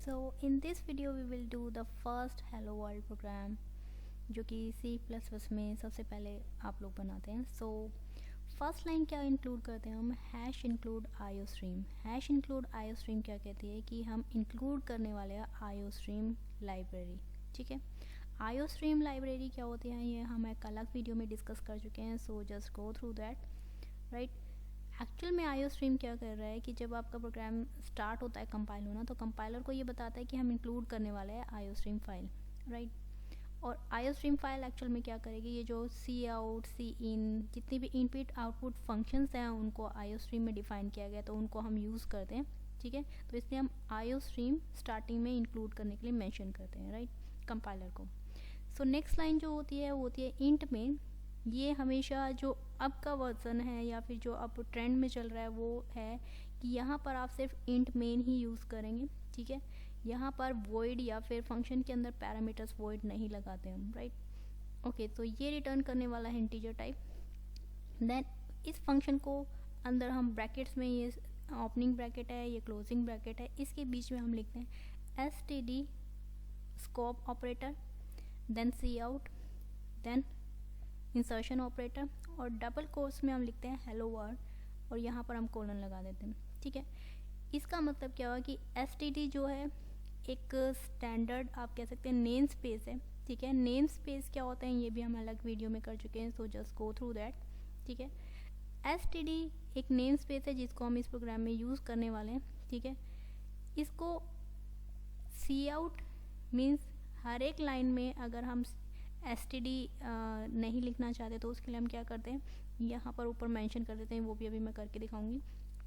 So in this video we will do the first hello world program जो कि C++ में सबसे पहले आप लोग बनाते हैं। सो फर्स्ट लाइन क्या इंक्लूड करते हैं हम, hash include IO stream. Hash include IO stream क्या कहती है कि हम इंक्लूड करने वाले हैं आईओ स्ट्रीम लाइब्रेरी। ठीक है, आईओ स्ट्रीम लाइब्रेरी क्या होती है ये हम एक अलग वीडियो में डिस्कस कर चुके हैं, so just go through that right. Actual में आईओ स्ट्रीम क्या कर रहा है कि जब आपका प्रोग्राम स्टार्ट होता है कंपाइल होना, तो कंपाइलर को ये बताता है कि हम इंक्लूड करने वाले हैं आईओ स्ट्रीम फाइल राइट। और आईओ स्ट्रीम फाइल एक्चुअल में क्या करेगी, ये जो सी आउट सी इन जितनी भी इनपुट आउटपुट फंक्शंस हैं उनको आईओ स्ट्रीम में डिफाइन किया गया, तो उनको हम यूज़ करते हैं। ठीक है, तो इसलिए हम आईओ स्ट्रीम स्टार्टिंग में इंक्लूड करने के लिए मेंशन करते हैं राइट कंपाइलर को। सो नेक्स्ट लाइन जो होती है वो होती है इंट में। ये हमेशा जो अब का वर्जन है या फिर जो अब ट्रेंड में चल रहा है वो है कि यहाँ पर आप सिर्फ इंट मेन ही यूज़ करेंगे। ठीक है, यहाँ पर वॉइड या फिर फंक्शन के अंदर पैरामीटर्स वॉइड नहीं लगाते हम राइट। ओके, तो ये रिटर्न करने वाला है इंटीजर टाइप। देन इस फंक्शन को अंदर हम ब्रैकेट्स में, ये ओपनिंग ब्रैकेट है, ये क्लोजिंग ब्रैकेट है, इसके बीच में हम लिखते हैं std स्कोप ऑपरेटर, देन सी आउट, देन इंसर्शन ऑपरेटर, और डबल कोर्स में हम लिखते हैं हेलो वर्ल्ड, और यहाँ पर हम कोलन लगा देते हैं। ठीक है, इसका मतलब क्या हुआ कि std जो है एक स्टैंडर्ड आप कह सकते हैं नेम स्पेस है। ठीक है, नेम स्पेस क्या होता है ये भी हम अलग वीडियो में कर चुके हैं, so just go through that. ठीक है, std एक नेम स्पेस है जिसको हम इस प्रोग्राम में यूज़ करने वाले हैं। ठीक है, इसको सी आउट मीन्स हर एक लाइन में अगर हम std नहीं लिखना चाहते तो उसके लिए हम क्या करते हैं, यहाँ पर ऊपर मेंशन कर देते हैं, वो भी अभी मैं करके दिखाऊंगी।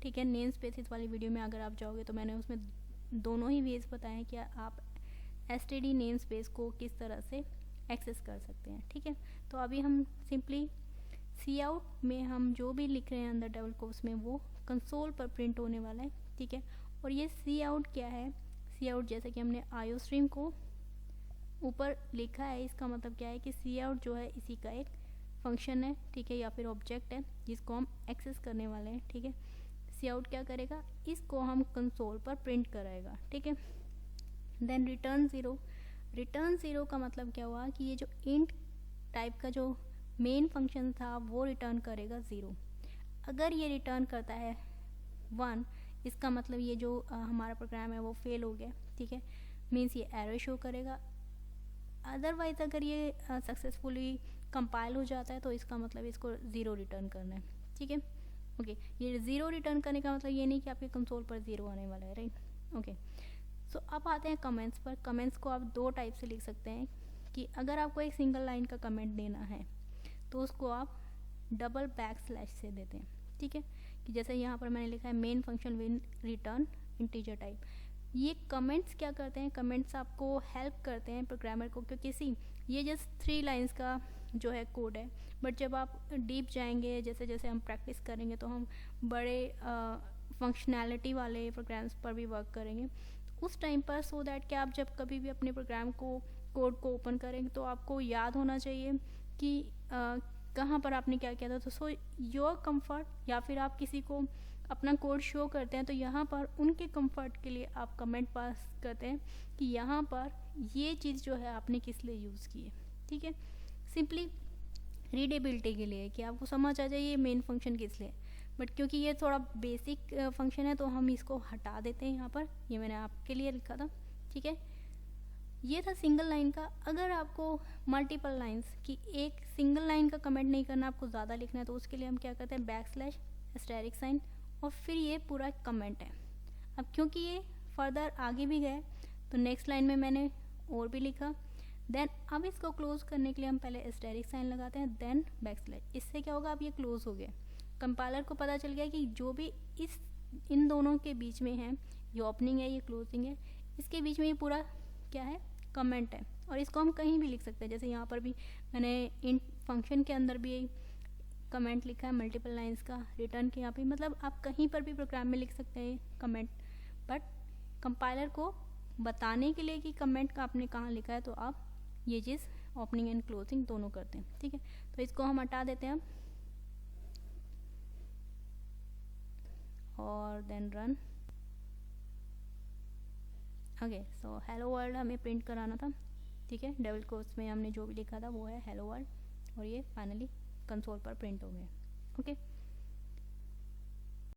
ठीक है, नेम स्पेसिस वाली वीडियो में अगर आप जाओगे तो मैंने उसमें दोनों ही वेज बताए हैं कि आप std नेम स्पेस को किस तरह से एक्सेस कर सकते हैं। ठीक है, तो अभी हम सिंपली सी आउट में हम जो भी लिख रहे हैं अंदर डबल कोट्स में वो कंसोल पर प्रिंट होने वाला है। ठीक है, और ये सी आउट क्या है, सी आउट जैसे कि हमने आईओ स्ट्रीम को ऊपर लिखा है, इसका मतलब क्या है कि सी आउट जो है इसी का एक फंक्शन है। ठीक है, या फिर ऑब्जेक्ट है जिसको हम एक्सेस करने वाले हैं। ठीक है, सी आउट क्या करेगा, इसको हम कंसोल पर प्रिंट कराएगा। ठीक है, then return zero. Return zero का मतलब क्या हुआ कि ये जो इंट टाइप का जो मेन फंक्शन था वो रिटर्न करेगा ज़ीरो। अगर ये रिटर्न करता है वन, इसका मतलब ये जो हमारा प्रोग्राम है वो फेल हो गया। ठीक है, मीन्स ये एरर शो करेगा। अदरवाइज अगर ये सक्सेसफुली कंपाइल हो जाता है तो इसका मतलब इसको ज़ीरो रिटर्न करना है। ठीक है, ओके, ये ज़ीरो रिटर्न करने का मतलब ये नहीं कि आपके कंसोल पर ज़ीरो आने वाला है राइट। ओके, सो अब आते हैं कमेंट्स पर। कमेंट्स को आप दो टाइप से लिख सकते हैं कि अगर आपको एक सिंगल लाइन का कमेंट देना है तो उसको आप डबल बैक स्लैश से देते हैं। ठीक है, कि जैसे यहाँ पर मैंने लिखा है main function will return integer type. ये कमेंट्स क्या करते हैं, कमेंट्स आपको हेल्प करते हैं प्रोग्रामर को, क्योंकि सी ये जस्ट 3 लाइंस का जो है कोड है, बट जब आप डीप जाएंगे, जैसे जैसे हम प्रैक्टिस करेंगे तो हम बड़े फंक्शनैलिटी वाले प्रोग्राम्स पर भी वर्क करेंगे उस टाइम पर, सो दैट कि आप जब कभी भी अपने प्रोग्राम को कोड को ओपन करेंगे तो आपको याद होना चाहिए कि कहाँ पर आपने क्या किया था। तो सो योर कंफर्ट, या फिर आप किसी को अपना कोड शो करते हैं तो यहाँ पर उनके कंफर्ट के लिए आप कमेंट पास करते हैं कि यहाँ पर ये चीज़ जो है आपने किस लिए यूज़ की है। ठीक है, सिंपली रीडेबिलिटी के लिए कि आपको समझ आ जाए ये मेन फंक्शन किस लिए। बट क्योंकि ये थोड़ा बेसिक फंक्शन है तो हम इसको हटा देते हैं यहाँ पर, ये मैंने आपके लिए लिखा था। ठीक है, ये था सिंगल लाइन का। अगर आपको मल्टीपल लाइंस की एक सिंगल लाइन का कमेंट नहीं करना, आपको ज़्यादा लिखना है, तो उसके लिए हम क्या करते हैं बैक स्लैश एस्टेरिक साइन और फिर ये पूरा कमेंट है। अब क्योंकि ये फर्दर आगे भी गए तो नेक्स्ट लाइन में मैंने और भी लिखा। देन अब इसको क्लोज करने के लिए हम पहले एस्टेरिक साइन लगाते हैं, देन बैक स्लैश। इससे क्या होगा, अब ये क्लोज हो गया। कंपाइलर को पता चल गया कि जो भी इन दोनों के बीच में है, ये ओपनिंग है ये क्लोजिंग है, इसके बीच में ये पूरा क्या है कमेंट है। और इसको हम कहीं भी लिख सकते हैं, जैसे यहाँ पर भी मैंने इन फंक्शन के अंदर भी कमेंट लिखा है मल्टीपल लाइंस का, रिटर्न के यहाँ पे, मतलब आप कहीं पर भी प्रोग्राम में लिख सकते हैं कमेंट। बट कंपाइलर को बताने के लिए कि कमेंट का आपने कहाँ लिखा है तो आप ये चीज़ ओपनिंग एंड क्लोजिंग दोनों करते हैं। ठीक है, तो इसको हम हटा देते हैं और then run. Okay, so hello world हमें प्रिंट कराना था, ठीक है। डबल कोट्स में हमने जो भी लिखा था वो है हेलो वर्ल्ड, और ये फाइनली कंसोल पर प्रिंट हो गया। ओके